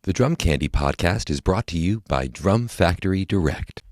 The Drum Candy podcast is brought to you by Drum Factory Direct.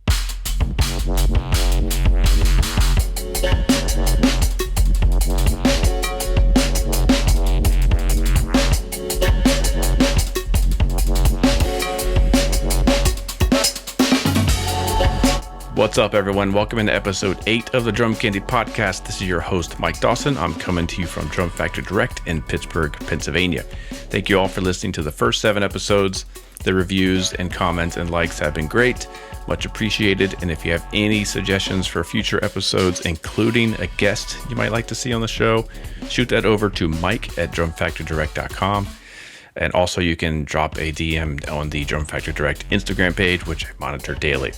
What's up, everyone? Welcome into episode 8 of the Drum Candy podcast. This is your host, Mike Dawson. I'm coming to you from Drum Factory Direct in Pittsburgh, Pennsylvania. Thank you all for listening to the first 7 episodes. The reviews and comments and likes have been great. Much appreciated. And if you have any suggestions for future episodes, including a guest you might like to see on the show, shoot that over to Mike at drumfactorydirect.com. And also you can drop a DM on the Drum Factory Direct Instagram page, which I monitor daily.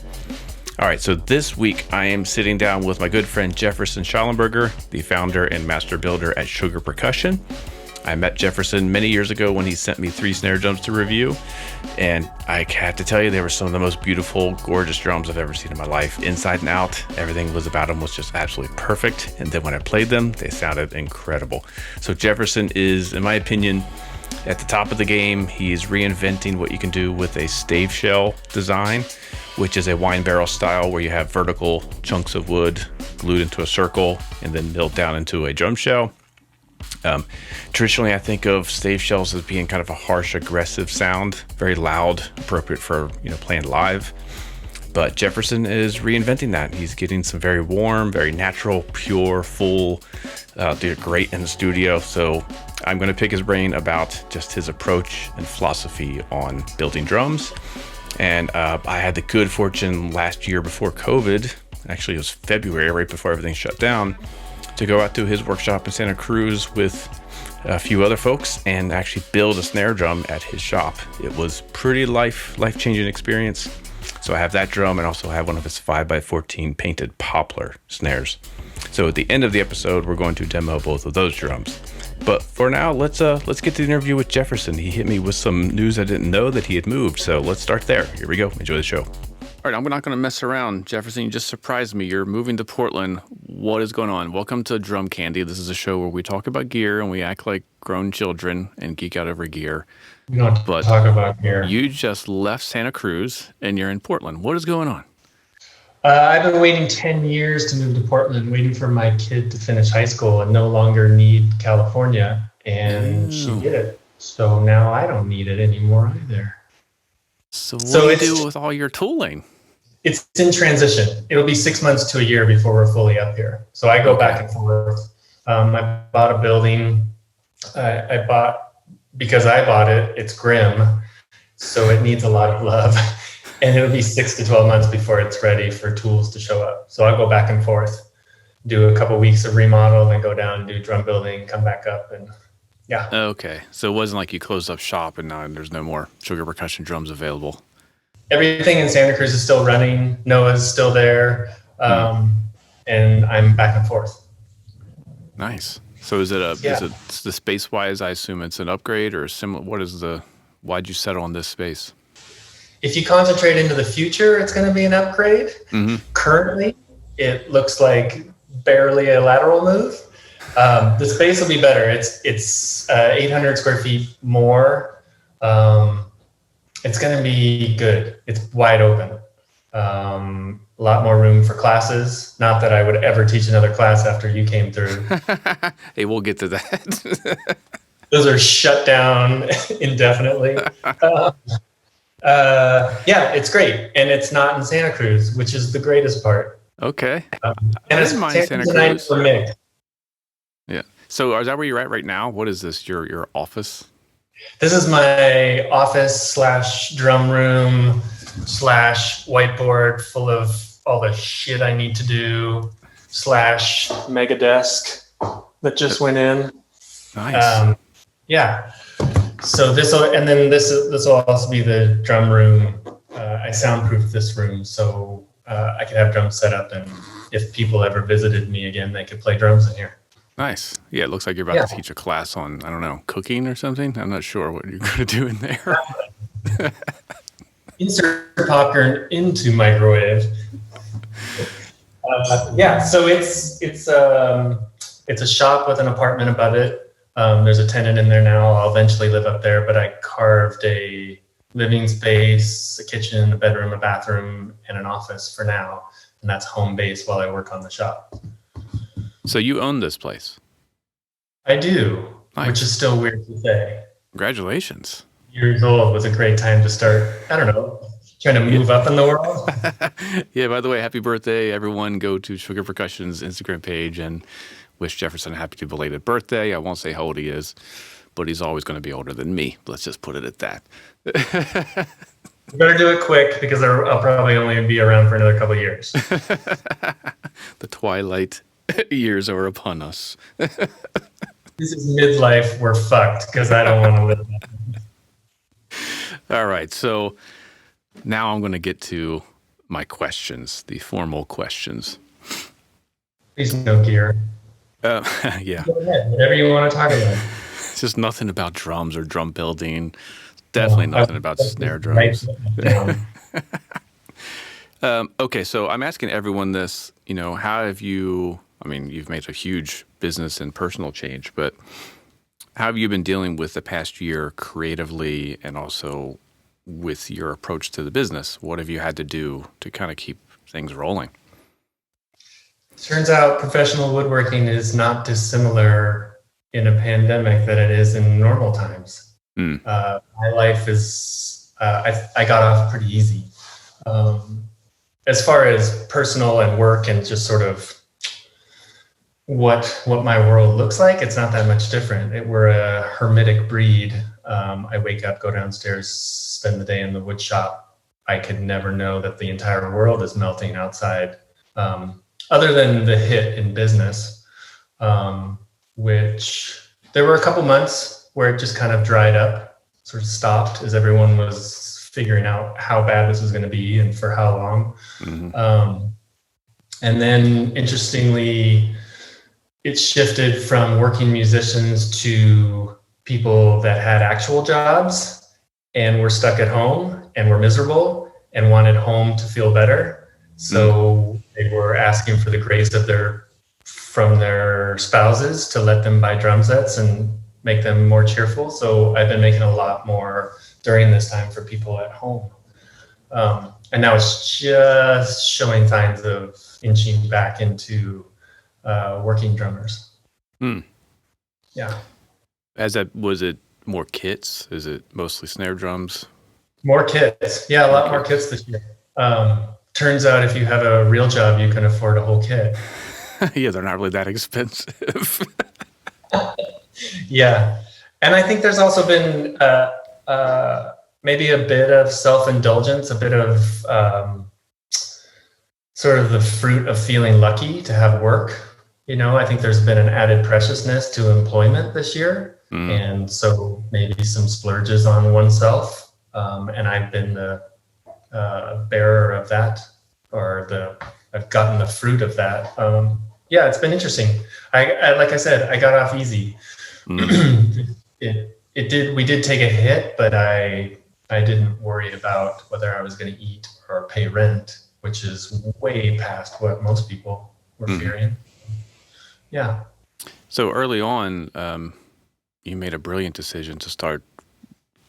All right, so this week I am sitting down with my good friend Jefferson Schallenberger, the founder and master builder at Sugar Percussion. I met Jefferson many years ago when he sent me 3 snare drums to review, and I had to tell you they were some of the most beautiful, gorgeous drums I've ever seen in my life. Inside and out, everything was about them was just absolutely perfect, and then when I played them, they sounded incredible. So Jefferson is, in my opinion, at the top of the game. He's reinventing what you can do with a stave shell design, which is a wine barrel style where you have vertical chunks of wood glued into a circle and then milled down into a drum shell. Traditionally, I think of stave shells as being kind of a harsh, aggressive sound, very loud, appropriate for playing live. But Jefferson is reinventing that. He's getting some very warm, very natural, pure, full. They're great in the studio. So I'm going to pick his brain about just his approach and philosophy on building drums. And I had the good fortune last year before COVID, actually it was February, right before everything shut down, to go out to his workshop in Santa Cruz with a few other folks and actually build a snare drum at his shop. It was pretty life-changing experience. So I have that drum and also have one of his 5x14 painted poplar snares. So at the end of the episode, we're going to demo both of those drums. But for now, let's get to the interview with Jefferson. He hit me with some news I didn't know that he had moved. So let's start there. Here we go. Enjoy the show. All right, I'm not going to mess around. Jefferson, you just surprised me. You're moving to Portland. What is going on? Welcome to Drum Candy. This is a show where we talk about gear and we act like grown children and geek out over gear. We don't talk about gear. You just left Santa Cruz and you're in Portland. What is going on? I've been waiting 10 years to move to Portland, waiting for my kid to finish high school and no longer need California. And she did it. So now I don't need it anymore either. So what do you do with all your tooling? It's in transition. It'll be 6 months to a year before we're fully up here. So I go back and forth. I bought a building. Because I bought it, it's grim. So it needs a lot of love. And it'll be 6 to 12 months before it's ready for tools to show up. So I'll go back and forth, do a couple weeks of remodel, then go down and do drum building, come back up, and yeah. Okay, so it wasn't like you closed up shop and now there's no more Sugar Percussion drums available. Everything in Santa Cruz is still running. Noah's still there, and I'm back and forth. Nice. So is it the space wise? I assume it's an upgrade or similar. Why'd you settle on this space? If you concentrate into the future, it's going to be an upgrade. Mm-hmm. Currently, it looks like barely a lateral move. The space will be better. It's 800 square feet more. It's going to be good. It's wide open. A lot more room for classes. Not that I would ever teach another class after you came through. Hey, we'll get to that. Those are shut down indefinitely. It's great. And it's not in Santa Cruz, which is the greatest part. Okay. And it's Santa Cruz. For yeah. So is that where you're at right now? What is this? Your office? This is my office / drum room / whiteboard full of all the shit I need to do / mega desk that just went in. Nice. Yeah. So this will also be the drum room. I soundproof this room so I could have drums set up, and if people ever visited me again, they could play drums in here. Nice. Yeah, it looks like you're about to teach a class on, I don't know, cooking or something. I'm not sure what you're going to do in there. Insert popcorn into microwave. So it's a shop with an apartment above it. There's a tenant in there now. I'll eventually live up there, but I carved a living space, a kitchen, a bedroom, a bathroom, and an office for now. And that's home base while I work on the shop. So you own this place? I do, nice. Which is still weird to say. Congratulations. Years old was a great time to start, I don't know, trying to move up in the world. Yeah, by the way, happy birthday, everyone. Go to Sugar Percussion's Instagram page and wish Jefferson a happy belated birthday. I won't say how old he is, but he's always going to be older than me. Let's just put it at that. You better do it quick because I'll probably only be around for another couple of years. The twilight years are upon us. This is midlife. We're fucked because I don't want to live that. All right. So now I'm going to get to my questions, the formal questions. Please no gear. Yeah. Go ahead, whatever you want to talk about. It's just nothing about drums or drum building. Definitely nothing about snare drums. Okay, so I'm asking everyone this, how have you, you've made a huge business and personal change, but how have you been dealing with the past year creatively and also with your approach to the business? What have you had to do to kind of keep things rolling? Turns out professional woodworking is not dissimilar in a pandemic than it is in normal times. My life is, I got off pretty easy. As far as personal and work and just sort of what my world looks like, it's not that much different. We're a hermetic breed. I wake up, go downstairs, spend the day in the wood shop. I could never know that the entire world is melting outside, other than the hit in business, which there were a couple months where it just kind of dried up, sort of stopped as everyone was figuring out how bad this was going to be and for how long. Mm-hmm. And then interestingly, it shifted from working musicians to people that had actual jobs and were stuck at home and were miserable and wanted home to feel better. So they were asking for the grace from their spouses to let them buy drum sets and make them more cheerful. So I've been making a lot more during this time for people at home. And now it's just showing signs of inching back into working drummers. Yeah. Was it more kits? Is it mostly snare drums? More kits. Yeah, a lot more kits this year. Turns out if you have a real job, you can afford a whole kit. Yeah, they're not really that expensive. Yeah. And I think there's also been maybe a bit of self-indulgence, a bit of sort of the fruit of feeling lucky to have work. I think there's been an added preciousness to employment this year. And so maybe some splurges on oneself. And I've been the bearer of that, I've gotten the fruit of that. Yeah, it's been interesting. I like I said, I got off easy. We did take a hit, but I didn't worry about whether I was going to eat or pay rent, which is way past what most people were fearing. Yeah. So early on, you made a brilliant decision to start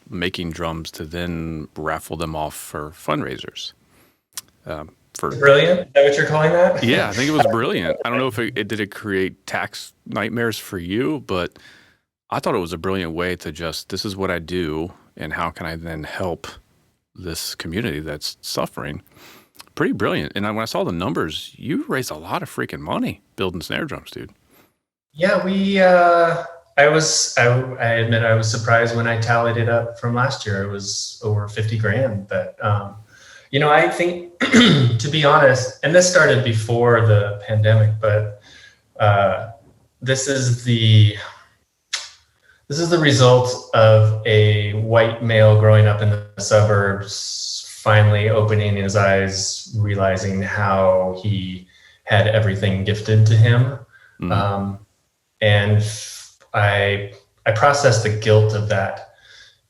making drums to then raffle them off for fundraisers. Brilliant? Is that what you're calling that? Yeah, I think it was brilliant. I don't know if it did create tax nightmares for you, but I thought it was a brilliant way to this is what I do, and how can I then help this community that's suffering? Pretty brilliant. And when I saw the numbers, you raised a lot of freaking money building snare drums, dude. Yeah, I admit I was surprised when I tallied it up from last year. It was over 50 grand. But, I think, to be honest, and this started before the pandemic, but this is the result of a white male growing up in the suburbs, finally opening his eyes, realizing how he had everything gifted to him. And I processed the guilt of that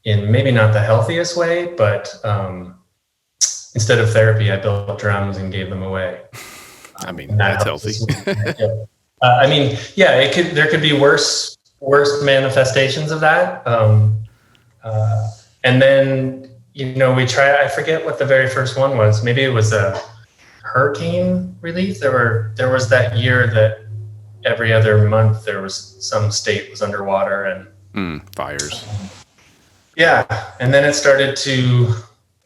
in maybe not the healthiest way, but instead of therapy, I built drums and gave them away. That's healthy. There could be worse manifestations of that. And then I forget what the very first one was. Maybe it was a hurricane relief. There was that year that every other month there was some state was underwater and fires. Yeah. And then it started to,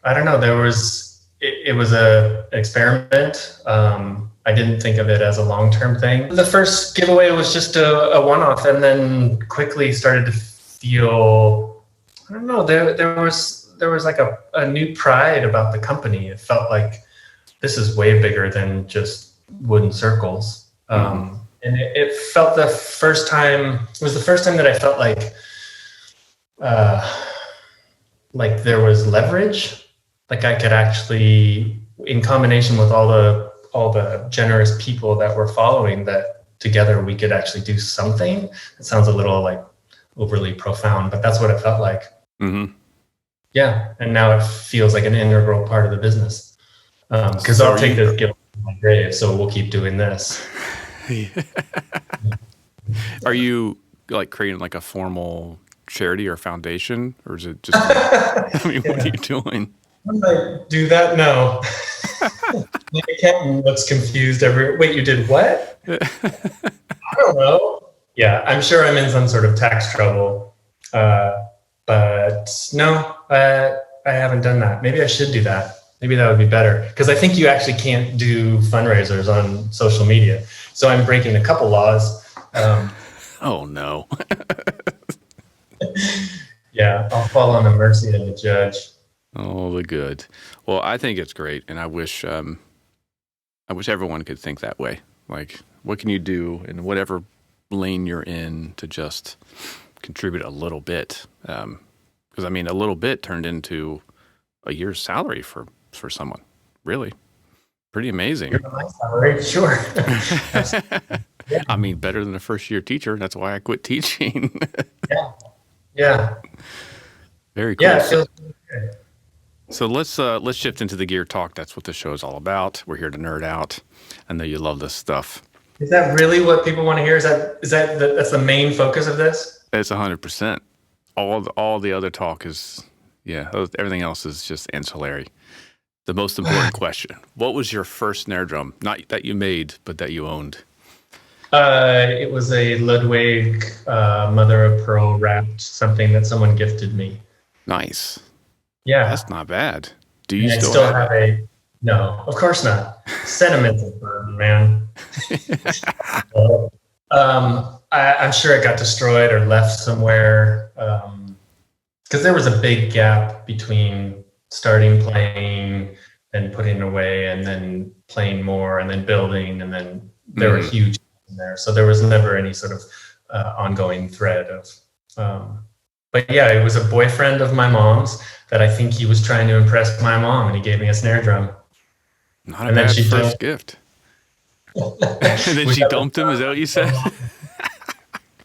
I don't know, it was an experiment. I didn't think of it as a long-term thing. The first giveaway was just a one-off, and then quickly started to feel, I don't know, there was like a new pride about the company. It felt like this is way bigger than just wooden circles. And it felt it was the first time that I felt like there was leverage, like I could actually, in combination with all the generous people that were following, that together we could actually do something. It sounds a little like overly profound, but that's what it felt like. Mm-hmm. Yeah, and now it feels like an integral part of the business. Because I'll take this guilt to my grave, so we'll keep doing this. Are you like creating like a formal charity or foundation, or is it just what are you doing? I'm like, do that? No. My accountant looks confused wait, you did what? I don't know. Yeah, I'm sure I'm in some sort of tax trouble. But no, I haven't done that. Maybe I should do that. Maybe that would be better. Because I think you actually can't do fundraisers on social media. So I'm breaking a couple laws. Oh, no. Yeah, I'll fall on the mercy of the judge. Oh, the good. Well, I think it's great, and I wish everyone could think that way. Like, what can you do in whatever lane you're in to just contribute a little bit? Because I mean, a little bit turned into a year's salary for someone. Really, pretty amazing. My salary, sure. Yeah. I mean, better than a first-year teacher. That's why I quit teaching. Yeah. Very cool. Yeah, it feels good. So let's shift into the gear talk. That's what the show is all about. We're here to nerd out. I know you love this stuff. Is that really what people want to hear? That's the main focus of this? It's 100%. All the other talk is, everything else is just ancillary. The most important question: what was your first snare drum? Not that you made, but that you owned. It was a Ludwig mother of pearl wrapped, something that someone gifted me. Nice. Yeah. That's not bad. Do you still have it? No, of course not. Sentimental burden, man. I'm sure it got destroyed or left somewhere. Because there was a big gap between starting playing and putting away and then playing more and then building, and then there were huge in there. So there was never any sort of ongoing thread of... but yeah, it was a boyfriend of my mom's that I think he was trying to impress my mom, and he gave me a snare drum. Not a bad first gift. And then she dumped him, is that what you said?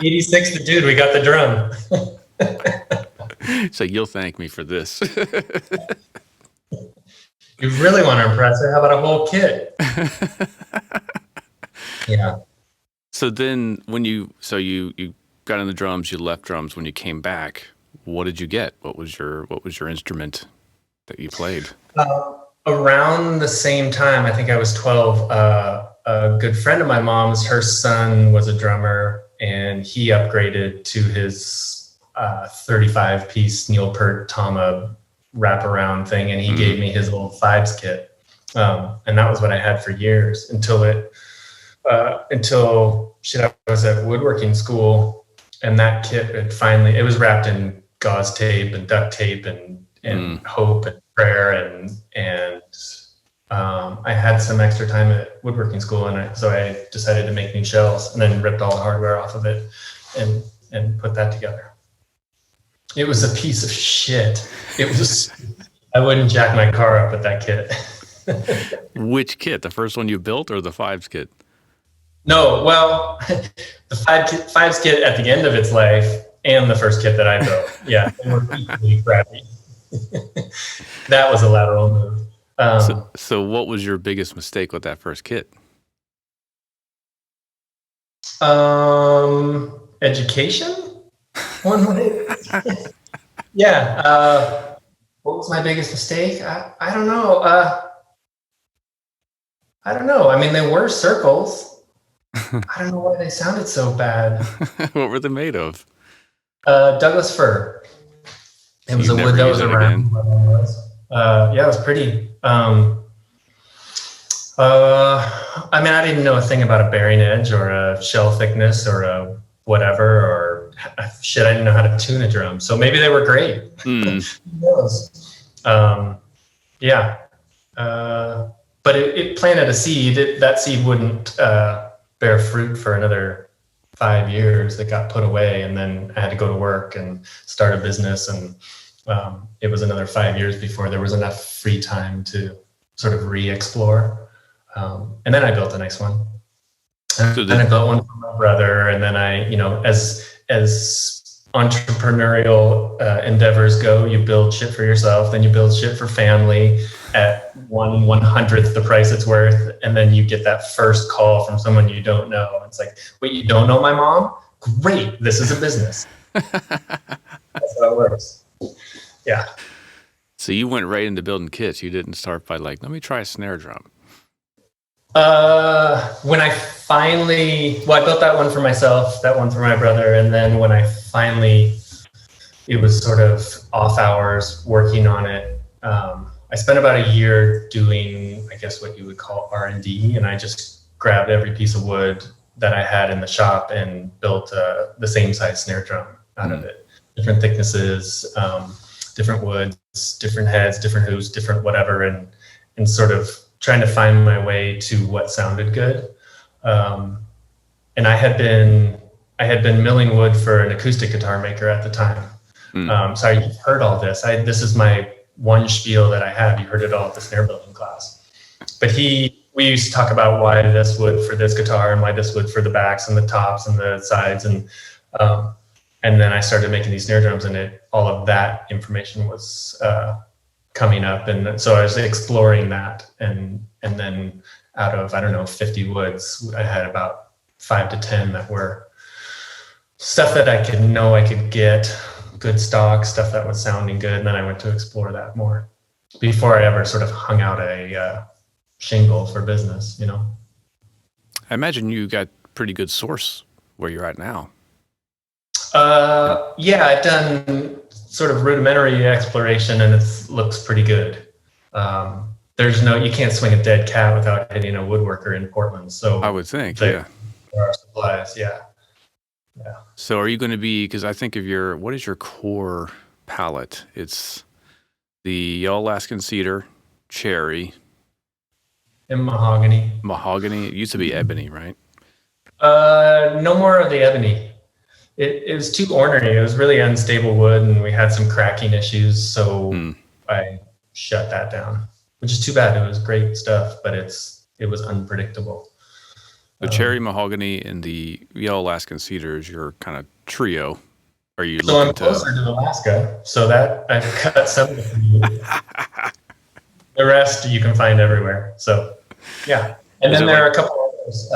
86 the dude, we got the drum. So you'll thank me for this. You really want to impress her? How about a whole kit? Yeah. So then when you got in the drums, you left drums. When you came back, what did you get? What was your instrument that you played? Around the same time, I think I was 12, a good friend of my mom's, her son was a drummer, and he upgraded to his 35-piece Neil Peart Tama wraparound thing, and he gave me his old Fives kit. And that was what I had for years until I was at woodworking school, and that kit it was wrapped in gauze tape and duct tape and hope and prayer, and I had some extra time at woodworking school, and so I decided to make new shells, and then ripped all the hardware off of it and put that together. It was a piece of shit. I wouldn't jack my car up with that kit. Which kit? The first one you built or the Fives kit? No, well, the Fives kit at the end of its life and the first kit that I built. Yeah, they were equally crappy. That was a lateral move. So what was your biggest mistake with that first kit? Education? One way. Yeah. What was my biggest mistake? I don't know. I don't know. I mean, they were circles. I don't know why they sounded so bad. What were they made of? Douglas fir. It was a wood that was around. Yeah, it was pretty. I mean, I didn't know a thing about a bearing edge or a shell thickness or a whatever, or shit, I didn't know how to tune a drum. So maybe they were great. Who knows? Yeah. But it planted a seed. That seed wouldn't bear fruit for another 5 years. It got put away, and then I had to go to work and start a business. And it was another 5 years before there was enough free time to sort of re-explore. And then I built a nice one. And then I built one for my brother. And then I, as entrepreneurial endeavors go, you build shit for yourself, then you build shit for family at 1/100th the price it's worth. And then you get that first call from someone you don't know. It's like, wait, you don't know my mom? Great, this is a business. That's how it works. Yeah. So you went right into building kits. You didn't start by let me try a snare drum. When I finally, I built that one for myself, that one for my brother. And then when I finally, it was sort of off hours working on it. I spent about a year doing, I guess what you would call R&D. And I just grabbed every piece of wood that I had in the shop and built the same size snare drum out of it. Different thicknesses, different woods, different heads, different hooves, different whatever. And sort of trying to find my way to what sounded good. And I had been milling wood for an acoustic guitar maker at the time. Sorry, you've heard all this. This is my one spiel that I have. You heard it all at the snare building class. But we used to talk about why this wood for this guitar and why this wood for the backs and the tops and the sides. And then I started making these snare drums, and all of that information was coming up. And so I was exploring that. And then out of, 50 woods, I had about 5 to 10 that were stuff that I could get good stock, stuff that was sounding good. And then I went to explore that more before I ever sort of hung out a shingle for business, I imagine you got pretty good source where you're at now. Yeah, I've done sort of rudimentary exploration, and it looks pretty good. You can't swing a dead cat without hitting a woodworker in Portland. So I would think, there are supplies, yeah. So are you going to be, because I think of what is your core palette? It's the Yellow Alaskan Cedar, Cherry. And mahogany. Mahogany. It used to be ebony, right? No more of the ebony. It was too ornery. It was really unstable wood, and we had some cracking issues. So I shut that down, which is too bad. It was great stuff, but it was unpredictable. The cherry, mahogany, and the Yellow Alaskan Cedar is your kind of trio. Are you so I'm closer to Alaska, so that I've cut some of the The rest you can find everywhere. So, yeah. And then there are a couple others.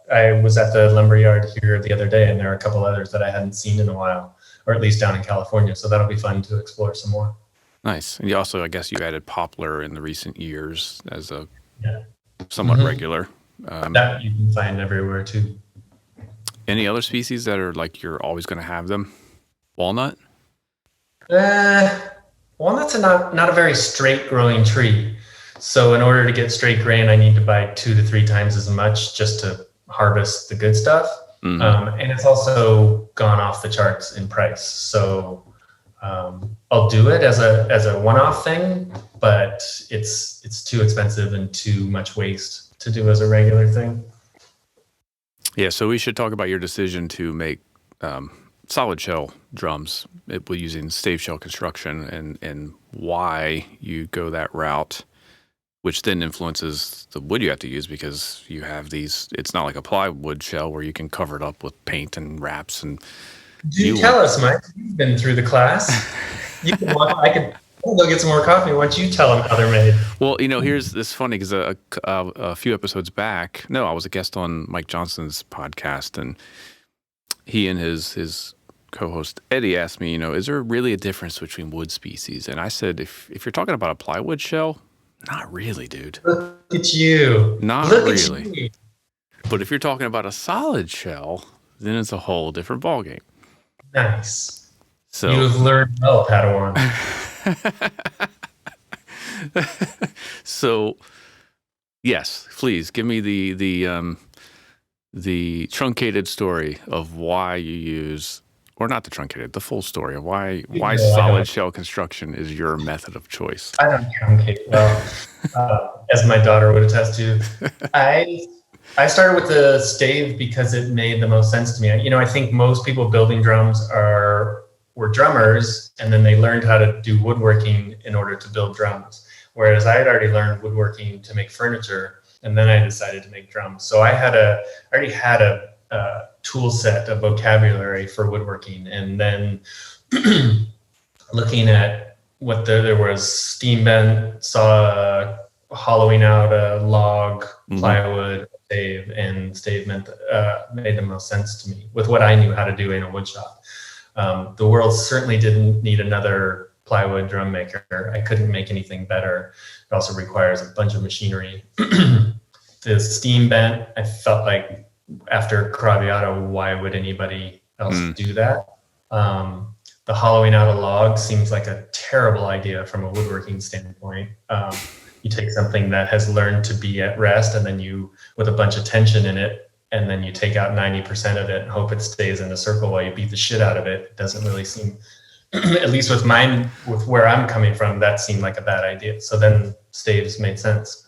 I was at the lumberyard here the other day, and there are a couple others that I hadn't seen in a while, or at least down in California. So that'll be fun to explore some more. Nice. And you also, I guess, you added poplar in the recent years as a somewhat regular. That you can find everywhere too. Any other species that are you're always going to have them? Walnut? Walnut's not a very straight growing tree. So in order to get straight grain, I need to buy 2 to 3 times as much just to harvest the good stuff. And it's also gone off the charts in price. So I'll do it as a one-off thing, but it's too expensive and too much waste to do as a regular thing. Yeah, so we should talk about your decision to make solid shell drums using stave shell construction and why you go that route, which then influences the wood you have to use, because you have these, it's not like a plywood shell where you can cover it up with paint and wraps. And you tell us, Mike, you've been through the class. I'll go get some more coffee once you tell them how they're made. Well, here's this funny, because a few episodes back, I was a guest on Mike Johnson's podcast, and he and his co-host Eddie asked me, is there really a difference between wood species? And I said, if you're talking about a plywood shell, not really, dude. Look at you. Not Look really. At you. But if you're talking about a solid shell, then it's a whole different ballgame. Nice. So you've learned well, Padawan. So, yes, please give me the truncated story of why you use, or not the truncated, the full story of why solid shell construction is your method of choice. I don't truncate well, as my daughter would attest to. I started with the stave because it made the most sense to me. I think most people building drums were drummers, and then they learned how to do woodworking in order to build drums. Whereas I had already learned woodworking to make furniture, and then I decided to make drums. So I already had a tool set, a vocabulary for woodworking, and then looking at what there was steam bent, saw hollowing out a log, plywood, stave, and stave made the most sense to me with what I knew how to do in a wood shop. The world certainly didn't need another plywood drum maker. I couldn't make anything better. It also requires a bunch of machinery. The steam bent, I felt like after Craviotto, why would anybody else do that? The hollowing out a log seems like a terrible idea from a woodworking standpoint. You take something that has learned to be at rest, and then with a bunch of tension in it, and then you take out 90% of it and hope it stays in a circle while you beat the shit out of it. It doesn't really seem, at least with where I'm coming from, that seemed like a bad idea. So then staves made sense.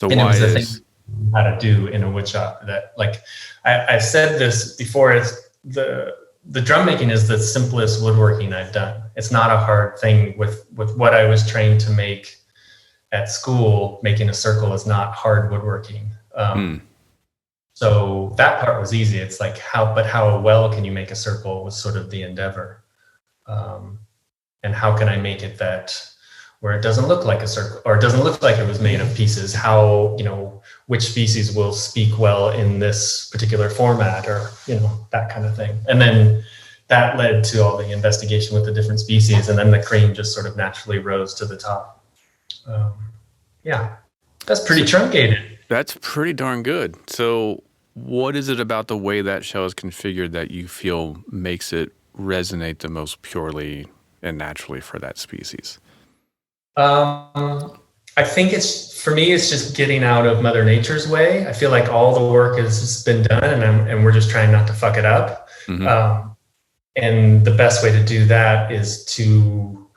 So and why it was the is thing how to do in a wood shop that, like, I've said this before, it's the drum making is the simplest woodworking I've done. It's not a hard thing with what I was trained to make at school. Making a circle is not hard woodworking. So that part was easy. It's like how well can you make a circle was sort of the endeavor. And how can I make it that where it doesn't look like a circle, or it doesn't look like it was made of pieces? How, which species will speak well in this particular format, or, that kind of thing. And then that led to all the investigation with the different species. And then the cream just sort of naturally rose to the top. Yeah, that's pretty truncated. That's pretty darn good. So what is it about the way that shell is configured that you feel makes it resonate the most purely and naturally for that species? I think for me, it's just getting out of Mother Nature's way. I feel like all the work has just been done, and we're just trying not to fuck it up. And the best way to do that is to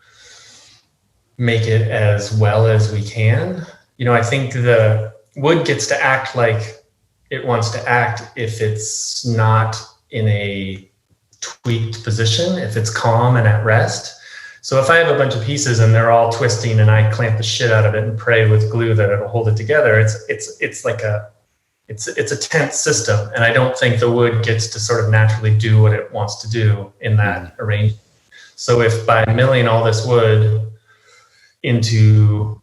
make it as well as we can. I think the wood gets to act like it wants to act if it's not in a tweaked position, if it's calm and at rest. So if I have a bunch of pieces and they're all twisting and I clamp the shit out of it and pray with glue that it'll hold it together, it's like it's a tense system. And I don't think the wood gets to sort of naturally do what it wants to do in that arrangement. So if by milling all this wood into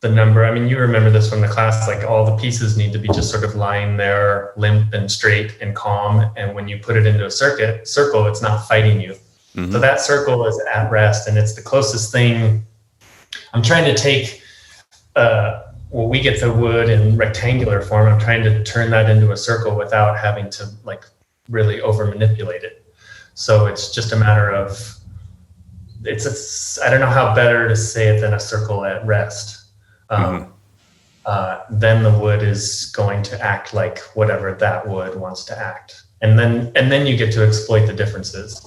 the number, you remember this from the class, like all the pieces need to be just sort of lying there limp and straight and calm. And when you put it into a circle, it's not fighting you. So that circle is at rest, and it's the closest thing. I'm trying to take, we get the wood in rectangular form. I'm trying to turn that into a circle without having to really over manipulate it. So it's just a matter of, I don't know how better to say it than a circle at rest. Then the wood is going to act like whatever that wood wants to act. And then you get to exploit the differences.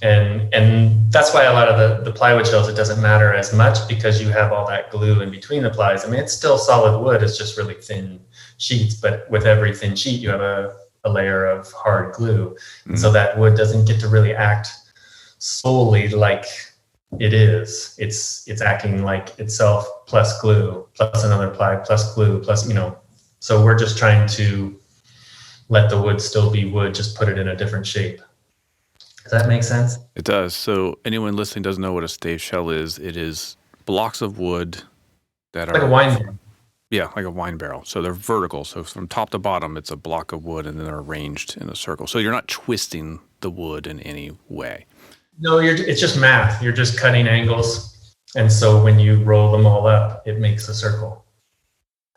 And that's why a lot of the plywood shells, it doesn't matter as much because you have all that glue in between the plies. It's still solid wood. It's just really thin sheets, but with every thin sheet, you have a layer of hard glue. And so that wood doesn't get to really act solely like it is. It's acting like itself plus glue, plus another ply, plus glue, plus, so we're just trying to let the wood still be wood, just put it in a different shape. Does that make sense? It does. So anyone listening doesn't know what a stave shell is. It is blocks of wood that are like a wine barrel. Yeah, like a wine barrel. So they're vertical. So from top to bottom, it's a block of wood, and then they're arranged in a circle. So you're not twisting the wood in any way. No, it's just math. You're just cutting angles. And so when you roll them all up, it makes a circle.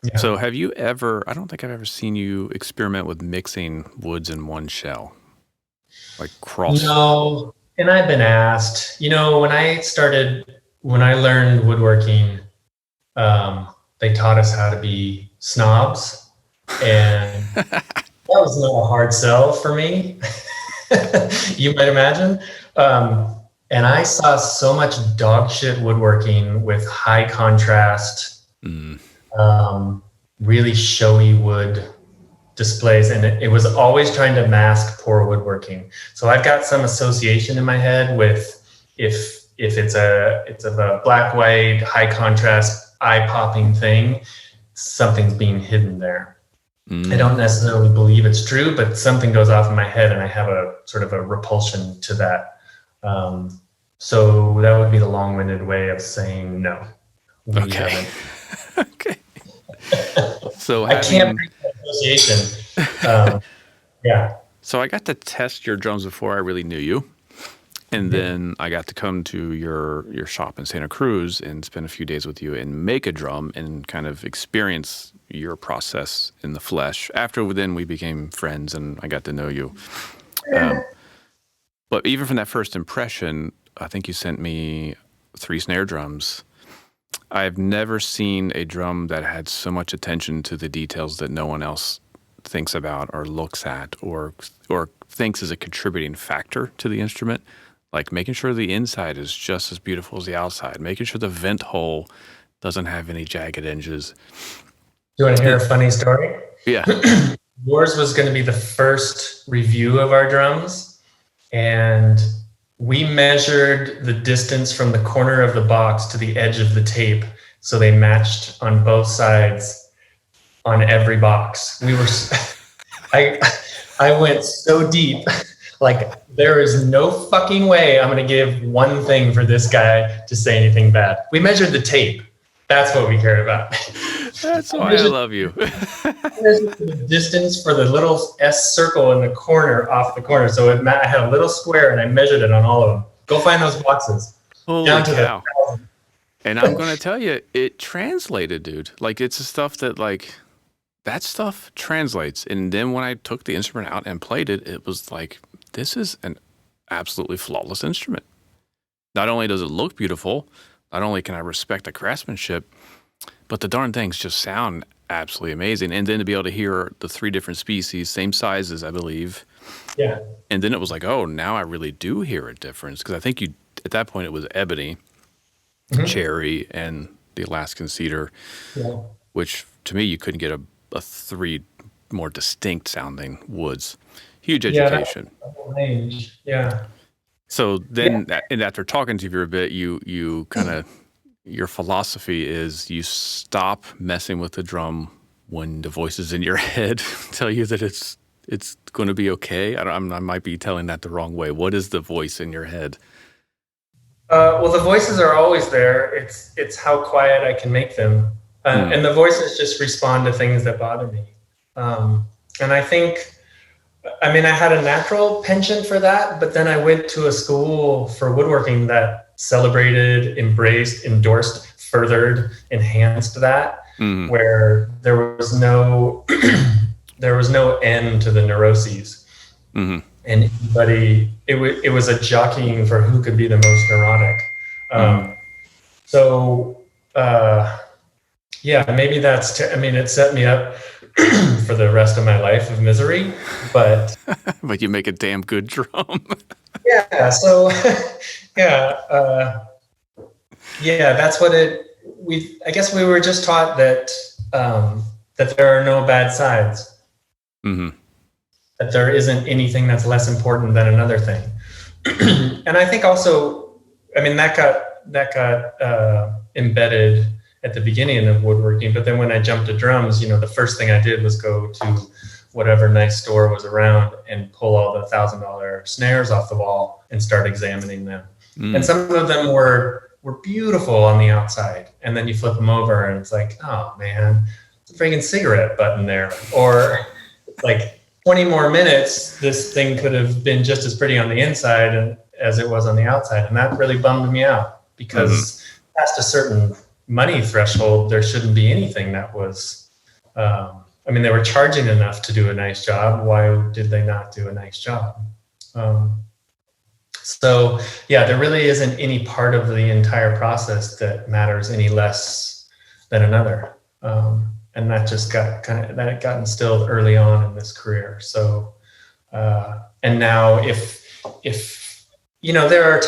Yeah. So have you ever, I don't think I've ever seen you experiment with mixing woods in one shell, like cross. No, and I've been asked, when I learned woodworking, they taught us how to be snobs, and that was not a hard sell for me. You might imagine. And I saw so much dog shit woodworking with high contrast, really showy wood displays, and it was always trying to mask poor woodworking. So I've got some association in my head with if it's a black, white, high contrast, eye popping thing, something's being hidden there. I don't necessarily believe it's true, but something goes off in my head, and I have a sort of a repulsion to that. So that would be the long-winded way of saying no. Okay. Okay. So I can't break that association. Yeah. So I got to test your drums before I really knew you. And then I got to come to your shop in Santa Cruz and spend a few days with you and make a drum and kind of experience your process in the flesh. After then we became friends and I got to know you. But even from that first impression, I think you sent me 3 snare drums. I've never seen a drum that had so much attention to the details that no one else thinks about or looks at or thinks is a contributing factor to the instrument. Like making sure the inside is just as beautiful as the outside, making sure the vent hole doesn't have any jagged edges. Do you want to hear a funny story? Yeah. Yours was going to be the first review of our drums, and we measured the distance from the corner of the box to the edge of the tape, so they matched on both sides on every box. We were, I went so deep, like there is no fucking way I'm going to give one thing for this guy to say anything bad. We measured the tape. That's what we care about. That's why I love you. The distance for the little S circle in the corner off the corner. So I had a little square and I measured it on all of them. Go find those boxes. Holy down to cow. the And I'm going to tell you, it translated, dude. Like it's the stuff that that stuff translates. And then when I took the instrument out and played it, it was like, this is an absolutely flawless instrument. Not only does it look beautiful, not only can I respect the craftsmanship, but the darn things just sound absolutely amazing. And then to be able to hear the 3 different species, same sizes, I believe. Yeah. And then it was like, oh, now I really do hear a difference. Because I think at that point it was ebony, cherry, and the Alaskan cedar, which to me you couldn't get a 3 more distinct sounding woods. Huge education. Range. Yeah. So then, and after talking to you for a bit, you kind of, your philosophy is you stop messing with the drum when the voices in your head tell you that it's going to be okay. I might be telling that the wrong way. What is the voice in your head? Well, the voices are always there. It's how quiet I can make them, and the voices just respond to things that bother me. And I think, I had a natural penchant for that, but then I went to a school for woodworking that celebrated, embraced, endorsed, furthered, enhanced that, where there was no end to the neuroses. And anybody, it was a jockeying for who could be the most neurotic. Maybe that's, it set me up for the rest of my life of misery, but but you make a damn good drum. That's what I guess we were just taught that that there are no bad sides, that there isn't anything that's less important than another thing. And I think also, that got embedded at the beginning of woodworking, but then when I jumped to drums, the first thing I did was go to whatever nice store was around and pull all the $1,000 snares off the wall and start examining them. And some of them were beautiful on the outside, and then you flip them over and it's like, oh man, it's a freaking cigarette button there, or like 20 more minutes, this thing could have been just as pretty on the inside as it was on the outside. And that really bummed me out because past a certain money threshold, there shouldn't be anything that was, they were charging enough to do a nice job. Why did they not do a nice job? So yeah, there really isn't any part of the entire process that matters any less than another. And that just got instilled early on in this career. So, and now if, there are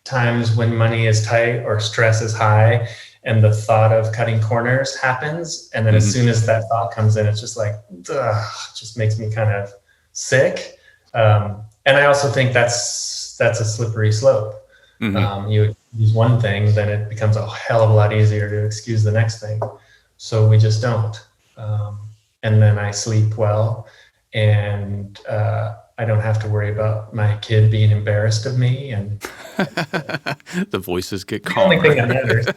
times when money is tight or stress is high and the thought of cutting corners happens. And then as soon as that thought comes in, it's just like, ugh, it just makes me kind of sick. And I also think that's a slippery slope. You use one thing, then it becomes a hell of a lot easier to excuse the next thing. So we just don't. And then I sleep well, and I don't have to worry about my kid being embarrassed of me. And the voices get calmer. The only thing that matters.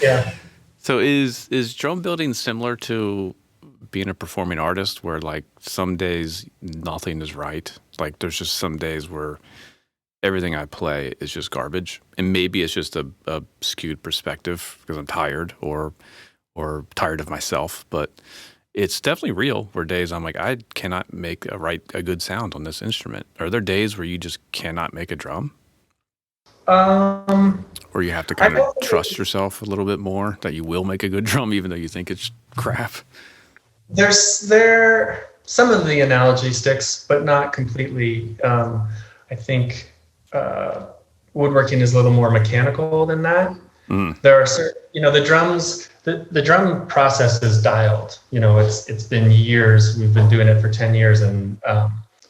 Yeah. So is drum building similar to being a performing artist, where like some days nothing is right? Like there's just some days where everything I play is just garbage, and maybe it's just a skewed perspective because I'm tired or tired of myself. But it's definitely real. Where days I'm like, I cannot make a good sound on this instrument. Are there days where you just cannot make a drum? Or you have to kind of trust yourself a little bit more that you will make a good drum, even though you think it's crap. Some of the analogy sticks, but not completely. I think woodworking is a little more mechanical than that. There are certain, the drums, the drum process is dialed. It's been years. We've been doing it for 10 years, and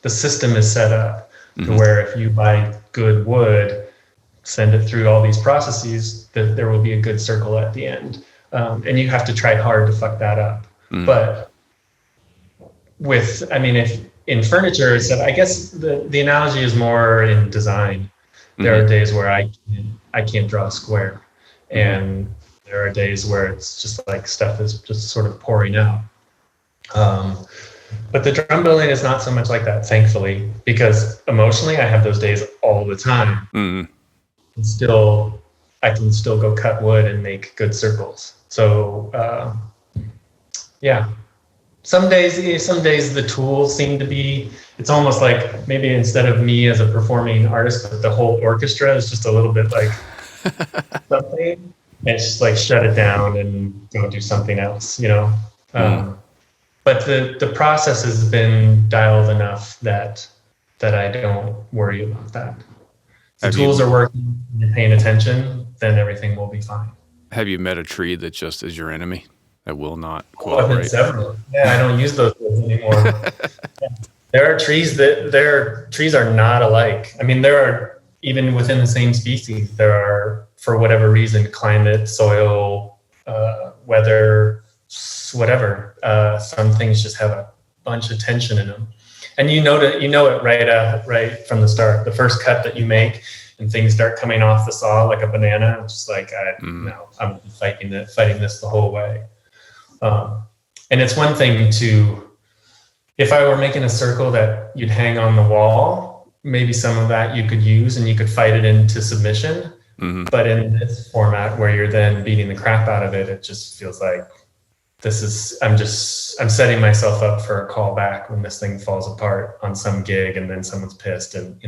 the system is set up to where if you buy good wood, send it through all these processes, that there will be a good circle at the end. And you have to try hard to fuck that up. But if in furniture, I guess the analogy is more in design. There are days where I can't draw a square, and there are days where it's just like stuff is just sort of pouring out. But the drum building is not so much like that, thankfully, because emotionally I have those days all the time. I can still go cut wood and make good circles. So yeah. Some days the tools seem to be, it's almost like maybe instead of me as a performing artist, the whole orchestra is just a little bit like something. And it's just like shut it down and go do something else, But the process has been dialed enough that I don't worry about that. If the tools are working and you're paying attention, then everything will be fine. Have you met a tree that just is your enemy? That will not cooperate? I've been several. Yeah, I don't use those woods anymore. Yeah. There are trees are not alike. There are, even within the same species, there are, for whatever reason, climate, soil, weather, whatever. Some things just have a bunch of tension in them. And you know it right from the start. The first cut that you make and things start coming off the saw like a banana, it's just like, no, I'm fighting this the whole way. And it's one thing if I were making a circle that you'd hang on the wall, maybe some of that you could use and you could fight it into submission. But in this format where you're then beating the crap out of it, it just feels like I'm setting myself up for a call back when this thing falls apart on some gig and then someone's pissed. And,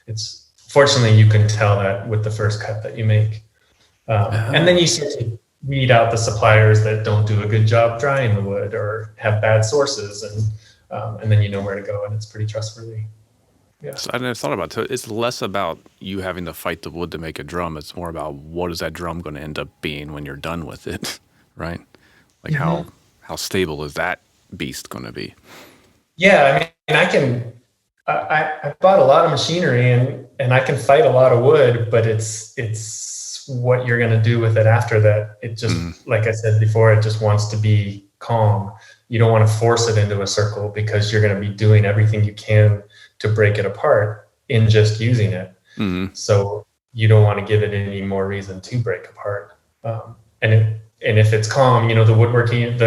it's fortunately you can tell that with the first cut that you make. And then you start to weed out the suppliers that don't do a good job drying the wood or have bad sources, and then you know where to go, and it's pretty trustworthy. Yeah. So I never thought about it. It's less about you having to fight the wood to make a drum. It's more about what is that drum going to end up being when you're done with it, right? Like how stable is that beast going to be? Yeah, I bought a lot of machinery and I can fight a lot of wood, but it's what you're going to do with it after that. It just, like I said before, it just wants to be calm. You don't want to force it into a circle because you're going to be doing everything you can to break it apart in just using it. So you don't want to give it any more reason to break apart. And if it's calm, the woodworking,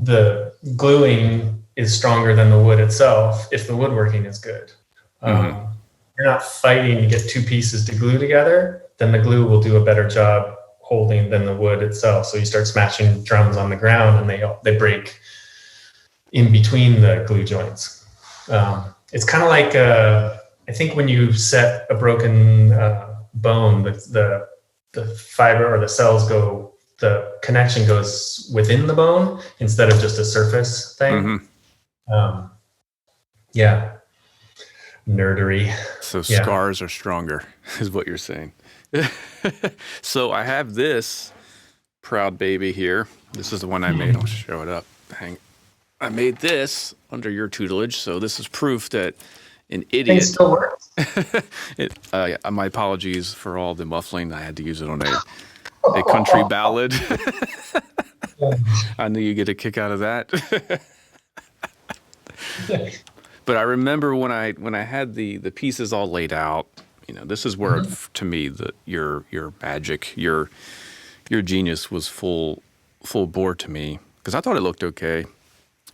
the gluing is stronger than the wood itself if the woodworking is good. You're not fighting to get two pieces to glue together, then the glue will do a better job holding than the wood itself. So you start smashing drums on the ground and they break in between the glue joints. It's kind of like, I think when you set a broken bone, the fiber or the cells the connection goes within the bone instead of just a surface thing. Yeah. Nerdery. So scars are stronger is what you're saying. So I have this proud baby here. This is the one I made. I'll show it up. I made this under your tutelage. So this is proof that an idiot. It still works. My apologies for all the muffling. I had to use it on a country ballad. I knew you get a kick out of that. But I remember when I had the pieces all laid out, this is where to me your magic, your genius was full bore to me, because I thought it looked okay,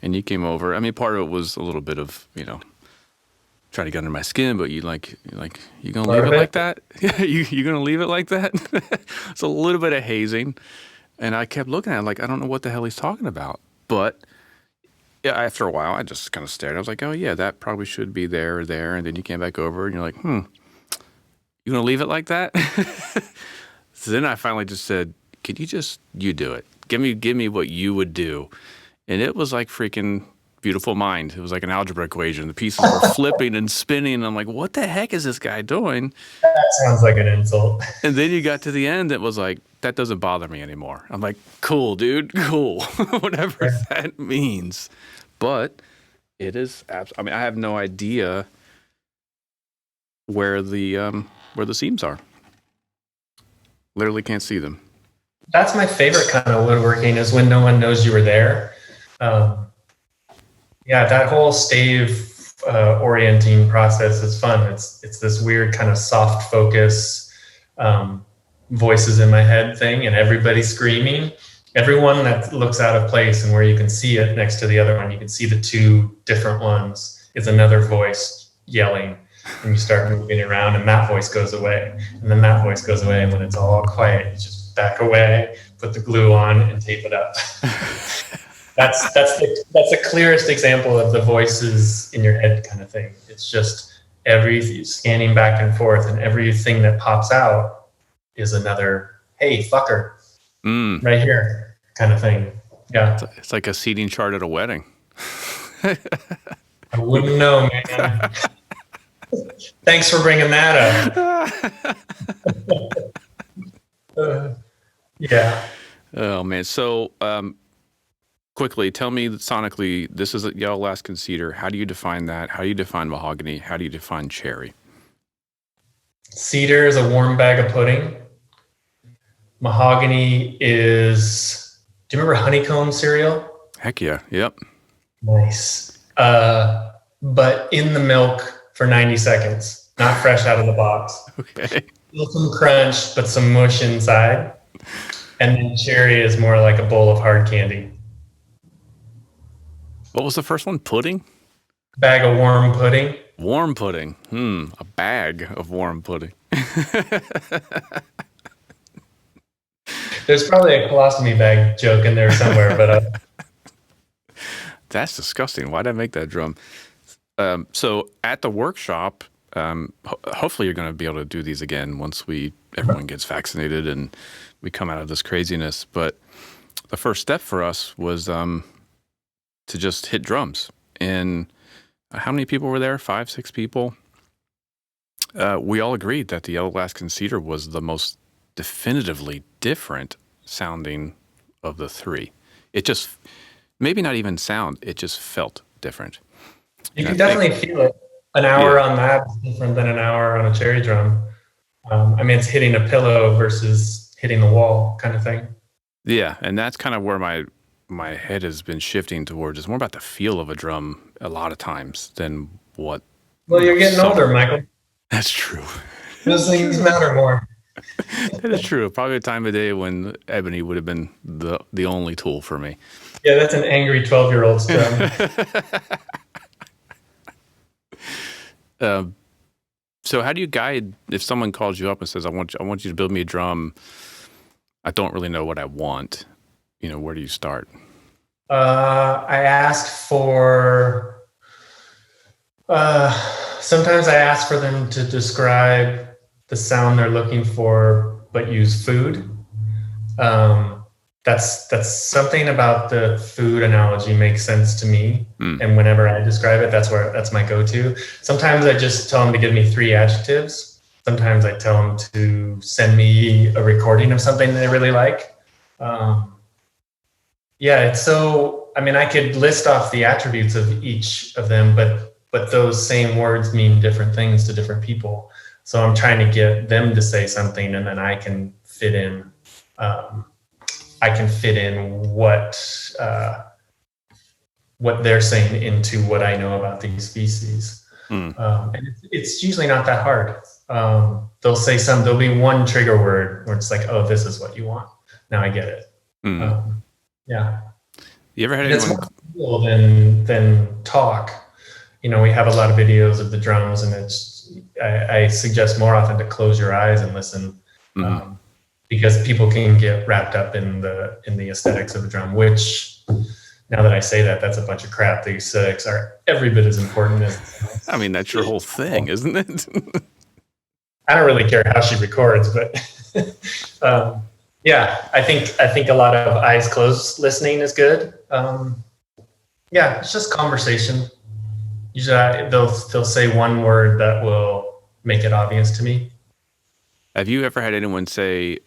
and you came over. I mean, part of it was a little bit of trying to get under my skin, but you gonna leave it like that? you gonna leave it like that? It's a little bit of hazing, and I kept looking at it like I don't know what the hell he's talking about, but. Yeah, after a while, I just kind of stared. I was like, oh, yeah, that probably should be there or there. And then you came back over and you're like, you going to leave it like that? So then I finally just said, can you do it? Give me what you would do. And it was like freaking Beautiful Mind. It was like an algebra equation. The pieces were flipping and spinning. And I'm like, what the heck is this guy doing? That sounds like an insult. And then you got to the end. It was like, that doesn't bother me anymore. I'm like, cool, dude, cool. Whatever that means. But it is, I mean, I have no idea where the seams are. Literally can't see them. That's my favorite kind of woodworking, is when no one knows you were there. That whole stave orienting process is fun. It's this weird kind of soft focus, voices in my head thing, and everybody screaming. Everyone that looks out of place and where you can see it next to the other one, you can see the two different ones, is another voice yelling. And you start moving around and that voice goes away. And then that voice goes away. And when it's all quiet, you just back away, put the glue on and tape it up. That's the clearest example of the voices in your head kind of thing. It's just scanning back and forth, and everything that pops out is another, hey, fucker. Right here, kind of thing. Yeah. It's like a seating chart at a wedding. I wouldn't know, man. Thanks for bringing that up. Yeah. Oh, man. So, quickly, tell me sonically, this is a Yellow Alaskan cedar. How do you define that? How do you define mahogany? How do you define cherry? Cedar is a warm bag of pudding. Mahogany is, do you remember honeycomb cereal? Heck yeah. Yep. Nice. But in the milk for 90 seconds, not fresh out of the box. Okay. Still some crunch, but some mush inside. And then cherry is more like a bowl of hard candy. What was the first one? Pudding? Bag of warm pudding. Warm pudding. A bag of warm pudding. There's probably a colostomy bag joke in there somewhere, but that's disgusting. Why did I make that drum? So at the workshop, hopefully you're going to be able to do these again once everyone gets vaccinated and we come out of this craziness. But the first step for us was to just hit drums. And how many people were there? 5, 6 people. We all agreed that the Yellow Alaskan cedar was the most definitively different sounding of the three. It just, maybe not even sound, it just felt different. You can definitely feel it. An hour on that is different than an hour on a cherry drum. I mean, it's hitting a pillow versus hitting the wall kind of thing. Yeah, and that's kind of where my head has been shifting towards. It's more about the feel of a drum a lot of times than what... Well, you're getting older, Michael. That's true. Those things matter more. That is true. Probably a time of day when ebony would have been the only tool for me. Yeah, that's an angry 12-year-old's drum. So how do you guide if someone calls you up and says, I want you to build me a drum. I don't really know what I want. Where do you start? I ask for, sometimes I ask for them to describe the sound they're looking for, but use food. That's something about the food analogy makes sense to me. And whenever I describe it, that's my go-to. Sometimes I just tell them to give me 3 adjectives. Sometimes I tell them to send me a recording of something they really like. I could list off the attributes of each of them, but those same words mean different things to different people. So I'm trying to get them to say something, and then I can fit in. What they're saying into what I know about these species. And it's usually not that hard. There'll be one trigger word where it's like, oh, this is what you want. Now I get it. Yeah. You ever had it's anyone? more cool than talk. We have a lot of videos of the drums, and I suggest more often to close your eyes and listen. Because people can get wrapped up in the aesthetics of a drum, which, now that I say that, that's a bunch of crap. The aesthetics are every bit as important as. I mean, that's your whole thing, isn't it? I don't really care how she records, but I think a lot of eyes closed listening is good. It's just conversation. Usually they'll say one word that will make it obvious to me. Have you ever had anyone say,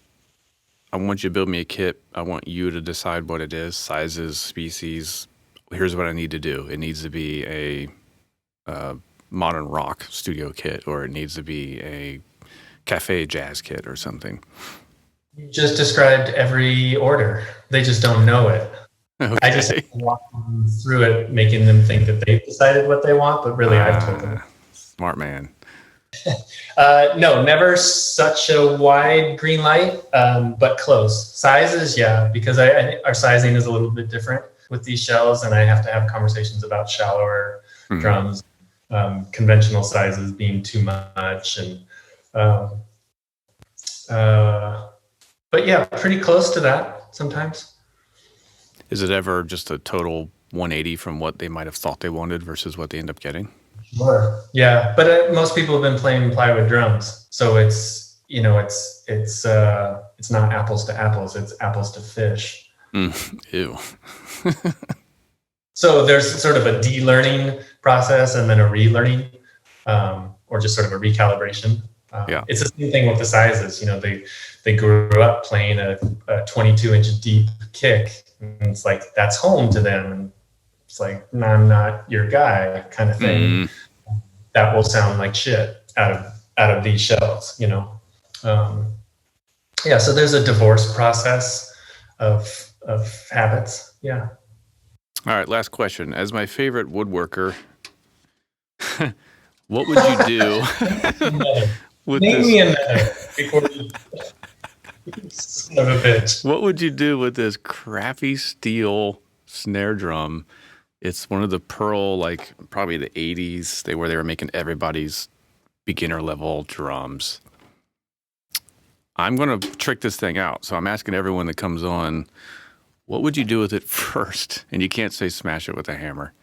I want you to build me a kit. I want you to decide what it is, sizes, species. Here's what I need to do. It needs to be a modern rock studio kit, or it needs to be a cafe jazz kit or something. You just described every order. They just don't know it. Okay. I just walk them through it, making them think that they've decided what they want, but really I've told them. Smart man. No, never such a wide green light, but close. Sizes, yeah, because our sizing is a little bit different with these shells, and I have to have conversations about shallower drums, conventional sizes being too much, and but yeah, pretty close to that sometimes. Is it ever just a total 180 from what they might have thought they wanted versus what they end up getting? Sure. Yeah, but most people have been playing plywood drums, so it's not apples to apples; it's apples to fish. Ew. So there's sort of a de-learning process and then a relearning, or just sort of a recalibration. It's the same thing with the sizes. They grew up playing a 22-inch deep kick, and it's like that's home to them. And it's like, no, I'm not your guy, kind of thing. That will sound like shit out of these shells, So there's a divorce process of habits. Yeah. All right, last question. As my favorite woodworker, what would you do with Name this? me another before you son of a bitch. What would you do with this crappy steel snare drum? It's one of the Pearl, like probably the 80s. They were making everybody's beginner level drums. I'm going to trick this thing out. So I'm asking everyone that comes on, what would you do with it first? And you can't say smash it with a hammer.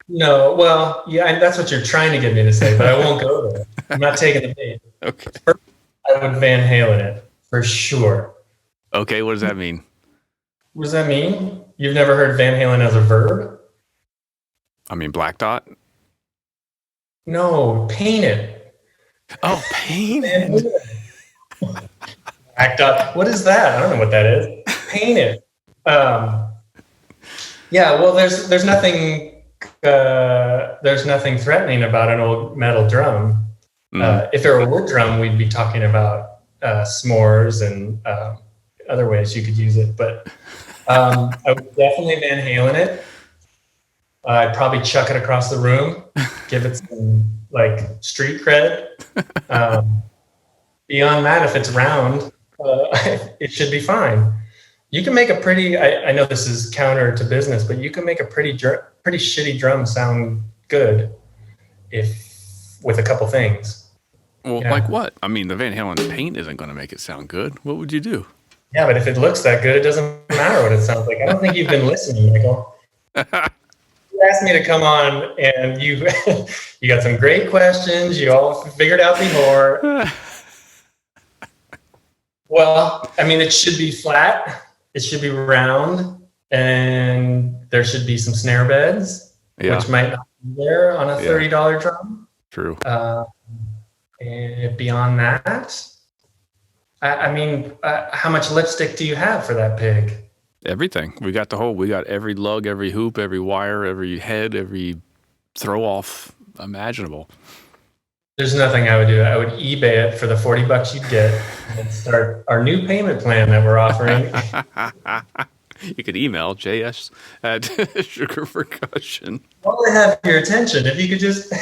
No, well, yeah, that's what you're trying to get me to say, but I won't go there. I'm not taking the bait. Okay. First, I would Van Halen it for sure. Okay, what does that mean? What does that mean? You've never heard Van Halen as a verb? I mean, black dot? No, paint it. Oh, paint it. Black dot. What is that? I don't know what that is. Paint it. Well, there's nothing threatening about an old metal drum. If it were a wood drum, we'd be talking about s'mores and other ways you could use it. But I would definitely Van Halen it. I'd probably chuck it across the room, give it some street cred. Beyond that, if it's round, it should be fine. You can make a pretty, I know this is counter to business, but you can make a pretty shitty drum sound good with a couple things. Well, like what? I mean, the Van Halen paint isn't going to make it sound good. What would you do? Yeah, but if it looks that good, it doesn't matter what it sounds like. I don't think you've been listening, Michael. You asked me to come on, and you you got some great questions. You all figured out before. Well, I mean, it should be flat. It should be round, and there should be some snare beds, which might not be there on a $30 drum. True. And beyond that, I mean, how much lipstick do you have for that pig? Everything. We got every lug, every hoop, every wire, every head, every throw off imaginable. There's nothing I would do. I would eBay it for the $40 you'd get and start our new payment plan that we're offering. You could email JS at Sugar Percussion. Well, I have your attention. If you could just...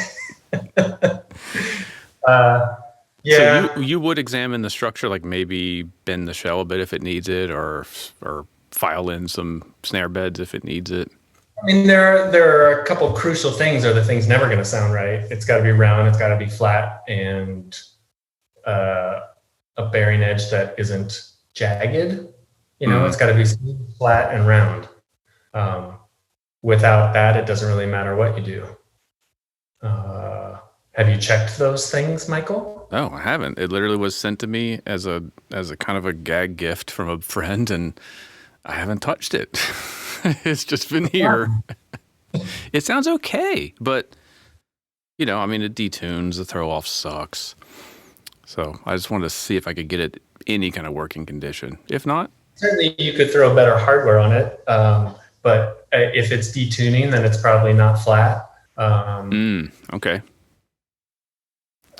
So you would examine the structure, like maybe bend the shell a bit if it needs it, or file in some snare beds if it needs it. I mean, there are a couple crucial things. Are the things never going to sound right? It's got to be round. It's got to be flat, and a bearing edge that isn't jagged. It's got to be smooth, flat, and round. Without that, it doesn't really matter what you do. Have you checked those things, Michael? No, I haven't. It literally was sent to me as a kind of a gag gift from a friend, and I haven't touched it. It's just been here. It sounds okay, but I mean, it detunes. The throw off sucks. So I just wanted to see if I could get it any kind of working condition. If not, certainly you could throw better hardware on it. But if it's detuning, then it's probably not flat. Okay.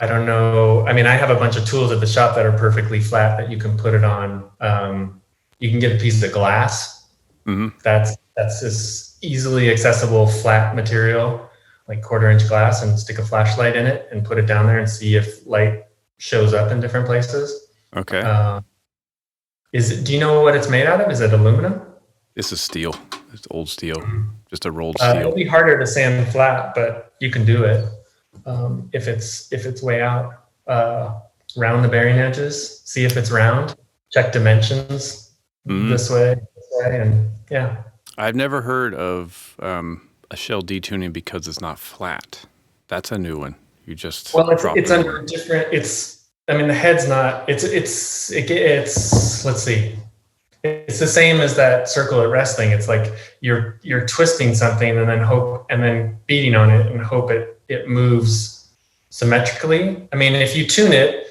I don't know. I mean, I have a bunch of tools at the shop that are perfectly flat that you can put it on. You can get a piece of glass. Mm-hmm. That's this easily accessible flat material, like 1/4-inch glass, and stick a flashlight in it and put it down there and see if light shows up in different places. Okay. Do you know what it's made out of? Is it aluminum? This is steel. It's old steel, just a rolled steel. It'll be harder to sand flat, but you can do it. If it's way out, round the bearing edges, see if it's round, check dimensions this way, and yeah. I've never heard of a shell detuning because it's not flat. That's a new one. You just it's under different. The head's not. It's let's see. It's the same as that circle at wrestling. It's like you're twisting something and then beating on it and hope it moves symmetrically. I mean, if you tune it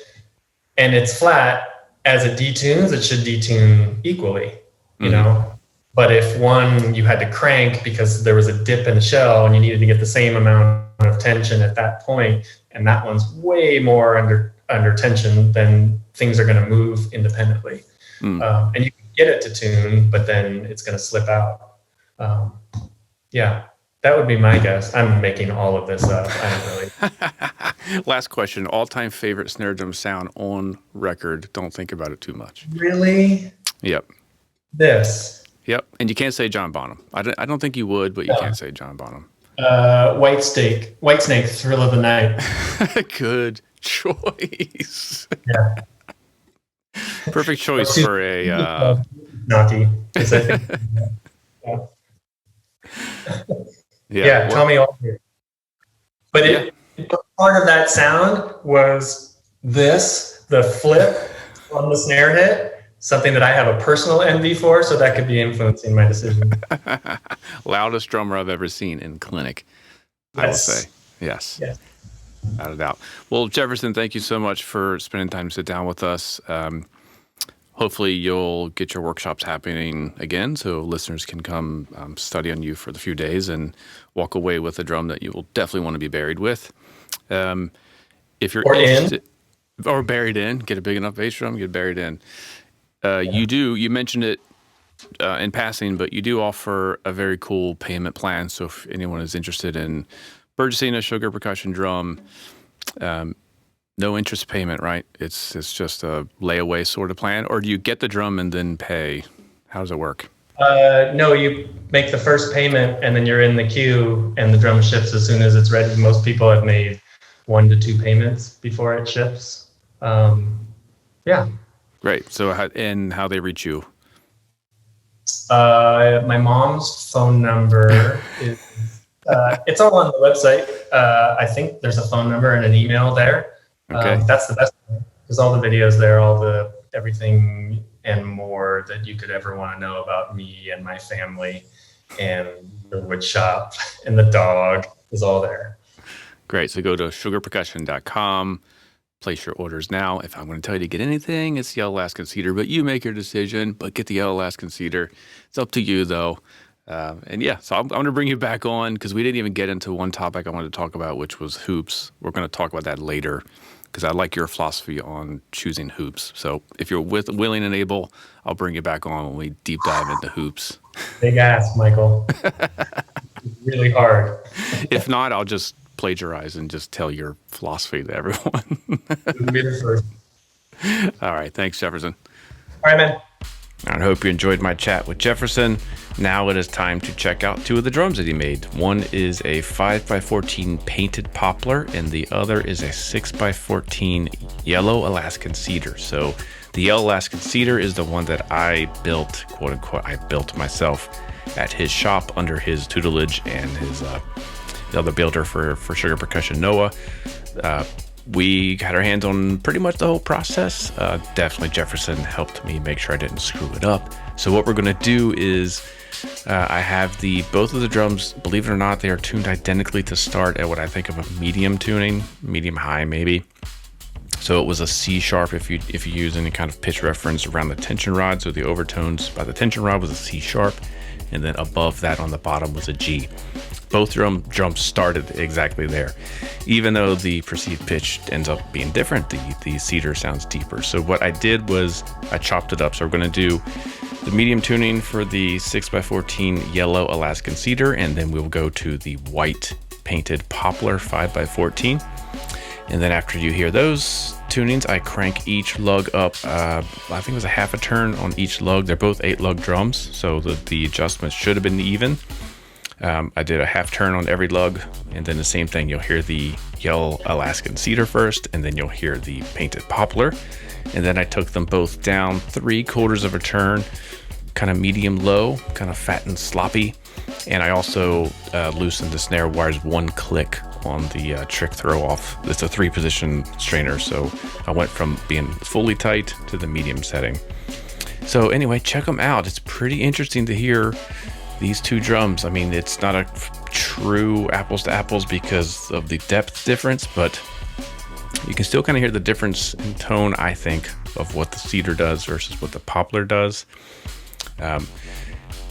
and it's flat, as it detunes, it should detune equally, you know? But if one you had to crank because there was a dip in the shell and you needed to get the same amount of tension at that point, and that one's way more under tension, then things are going to move independently. And you can get it to tune, but then it's going to slip out. Yeah. That would be my guess. I'm making all of this up. I don't really. Last question. All-time favorite snare drum sound on record. Don't think about it too much. Really? Yep. This. Yep. And you can't say John Bonham. I don't think you would, but you can't say John Bonham. Whitesnake, Thrill of the Night. Good choice. Yeah. Perfect choice for a... Naughty. Yeah, Tommy Aldridge. But part of that sound was the flip on the snare hit, something that I have a personal envy for, so that could be influencing my decision. Loudest drummer I've ever seen in clinic, I will say. Yes. Without a doubt. Well, Jefferson, thank you so much for spending time to sit down with us. Hopefully you'll get your workshops happening again so listeners can come study on you for the few days and walk away with a drum that you will definitely want to be buried with. If you're interested, or buried in, get a big enough bass drum, get buried in. You mentioned it in passing, but you do offer a very cool payment plan. So if anyone is interested in purchasing a Sugar Percussion drum, no interest payment, right? It's just a layaway sort of plan, or do you get the drum and then pay How does it work? No, you make the first payment and then you're in the queue and the drum ships as soon as it's ready. Most people have made 1 to 2 payments before it ships. Yeah. Great. So how they reach you? My mom's phone number is, it's all on the website. I think there's a phone number and an email there. Okay. That's the best one, because all the videos there, all the everything and more that you could ever want to know about me and my family and the woodshop and the dog is all there. Great. So go to sugarpercussion.com, place your orders now. If I'm going to tell you to get anything, it's the Alaskan cedar, but you make your decision, but get the Alaskan cedar. It's up to you though. And yeah, so I'm going to bring you back on because we didn't even get into one topic I wanted to talk about, which was hoops. We're going to talk about that later because I like your philosophy on choosing hoops. So if you're willing and able, I'll bring you back on when we deep dive into hoops. Big ass, Michael. It's really hard. If not, I'll just plagiarize and just tell your philosophy to everyone. You'll be the first. All right. Thanks, Jefferson. All right, man. I hope you enjoyed my chat with Jefferson. Now it is time to check out 2 of the drums that he made. One is a 5x14 painted poplar, and the other is a 6x14 yellow Alaskan cedar. So the yellow Alaskan cedar is the one that I built, quote unquote, I built myself at his shop under his tutelage and his the other builder for Sugar Percussion, Noah. We had our hands on pretty much the whole process. Definitely Jefferson helped me make sure I didn't screw it up. So what we're going to do is I have both of the drums, believe it or not, they are tuned identically to start at what I think of a medium tuning, medium high maybe. So it was a C sharp if you use any kind of pitch reference around the tension rod. So the overtones by the tension rod was a C sharp, and then above that on the bottom was a G. Both drums started exactly there. Even though the perceived pitch ends up being different, the cedar sounds deeper. So what I did was I chopped it up. So we're going to do the medium tuning for the 6x14 yellow Alaskan cedar, and then we'll go to the white painted poplar 5x14. And then after you hear those tunings, I crank each lug up. I think it was a half a turn on each lug. They're both 8-lug drums, so the adjustments should have been even. I did a half turn on every lug, and then the same thing. You'll hear the yellow Alaskan cedar first, and then you'll hear the painted poplar. And then I took them both down 3/4 of a turn, kind of medium low, kind of fat and sloppy. And I also loosened the snare wires 1 click on the trick throw off. It's a 3-position strainer, so I went from being fully tight to the medium setting. So anyway, check them out. It's pretty interesting to hear these 2 drums. I mean, it's not a true apples to apples because of the depth difference, but you can still kind of hear the difference in tone, I think, of what the cedar does versus what the poplar does.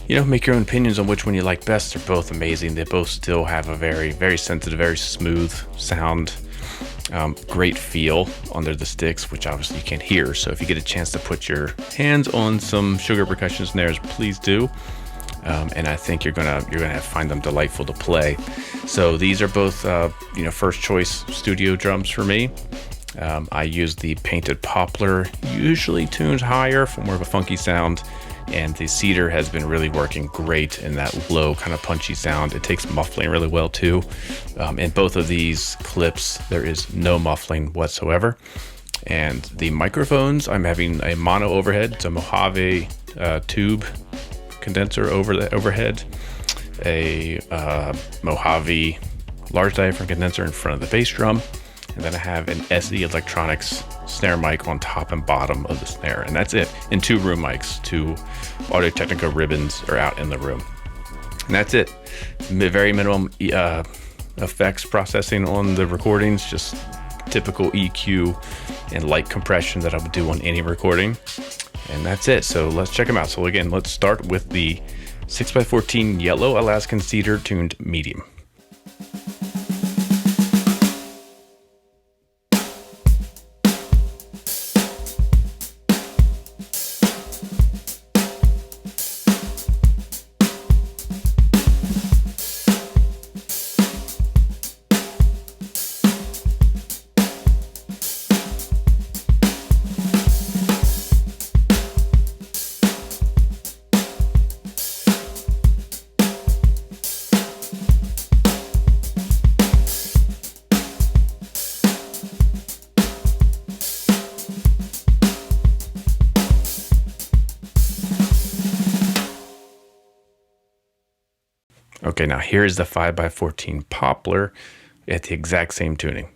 Make your own opinions on which one you like best. They're both amazing. They both still have a very, very sensitive, very smooth sound. Great feel under the sticks, which obviously you can't hear. So if you get a chance to put your hands on some Sugar Percussion snares, please do. And I think you're gonna find them delightful to play. So these are both first choice studio drums for me. I use the painted poplar, usually tuned higher for more of a funky sound, and the cedar has been really working great in that low kind of punchy sound. It takes muffling really well too. In both of these clips, there is no muffling whatsoever. And the microphones, I'm having a mono overhead. It's a Mojave tube condenser overhead, a Mojave large diaphragm condenser in front of the bass drum, and then I have an SE Electronics snare mic on top and bottom of the snare, and that's it. And 2 room mics, 2 Audio-Technica ribbons are out in the room, and that's it. Very minimum effects processing on the recordings, just typical EQ and light compression that I would do on any recording. And that's it. So let's check them out. So again, let's start with the 6x14 yellow Alaskan cedar tuned medium. Okay, now here's the 5x14 poplar at the exact same tuning.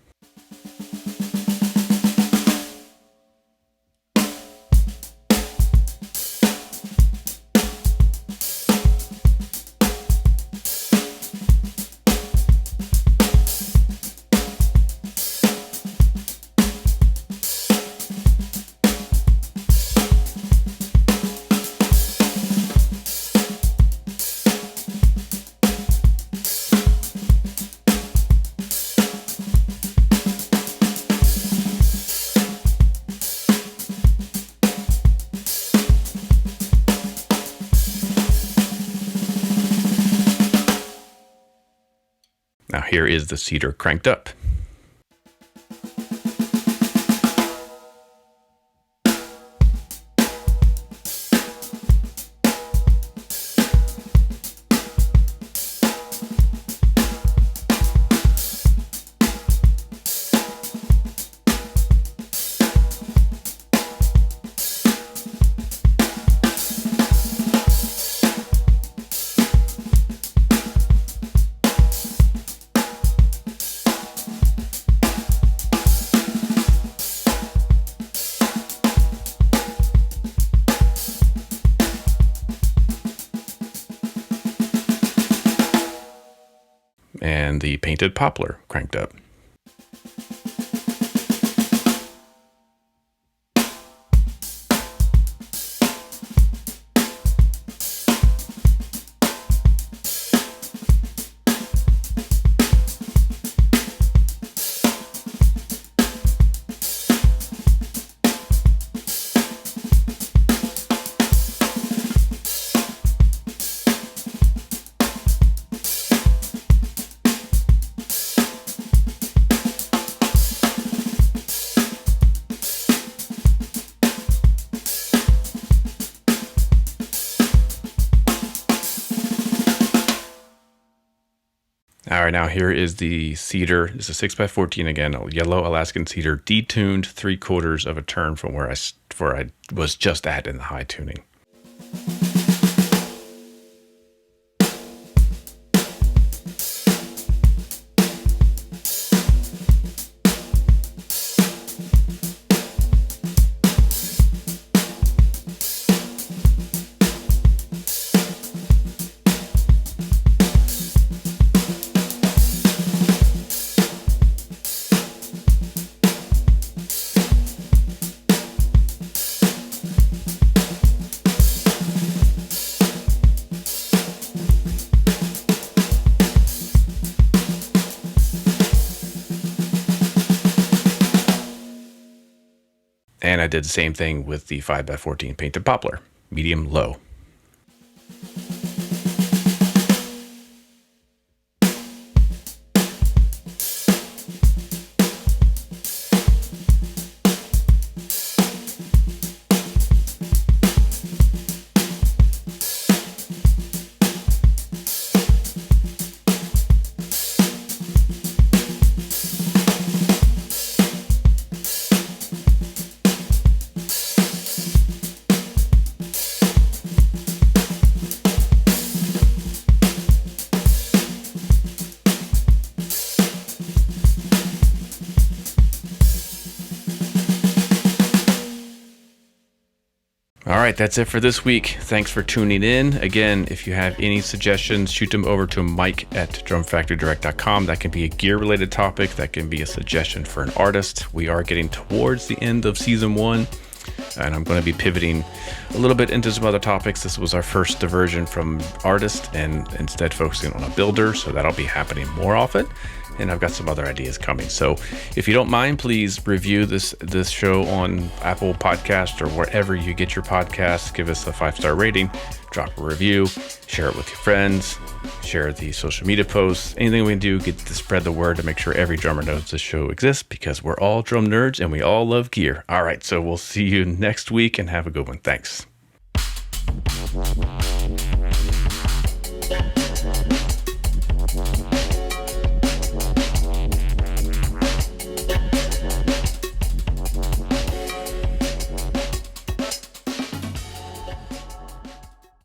Now here is the cedar cranked up. And the painted poplar cranked up. All right, now here is the cedar. This is a 6x14 again, a yellow Alaskan cedar, detuned 3/4 of a turn from where I was just at in the high tuning. And I did the same thing with the 5x14 painted poplar, medium low. All right, that's it for this week. Thanks for tuning in. Again, if you have any suggestions, shoot them over to Mike at drumfactorydirect.com. That can be a gear-related topic. That can be a suggestion for an artist. We are getting towards the end of season 1, and I'm going to be pivoting a little bit into some other topics. This was our first diversion from artist and instead focusing on a builder, so that'll be happening more often. And I've got some other ideas coming. So if you don't mind, please review this show on Apple Podcast or wherever you get your podcasts. Give us a 5-star rating, drop a review, share it with your friends, share the social media posts. Anything we can do, get to spread the word to make sure every drummer knows this show exists, because we're all drum nerds and we all love gear. All right, so we'll see you next week and have a good one. Thanks.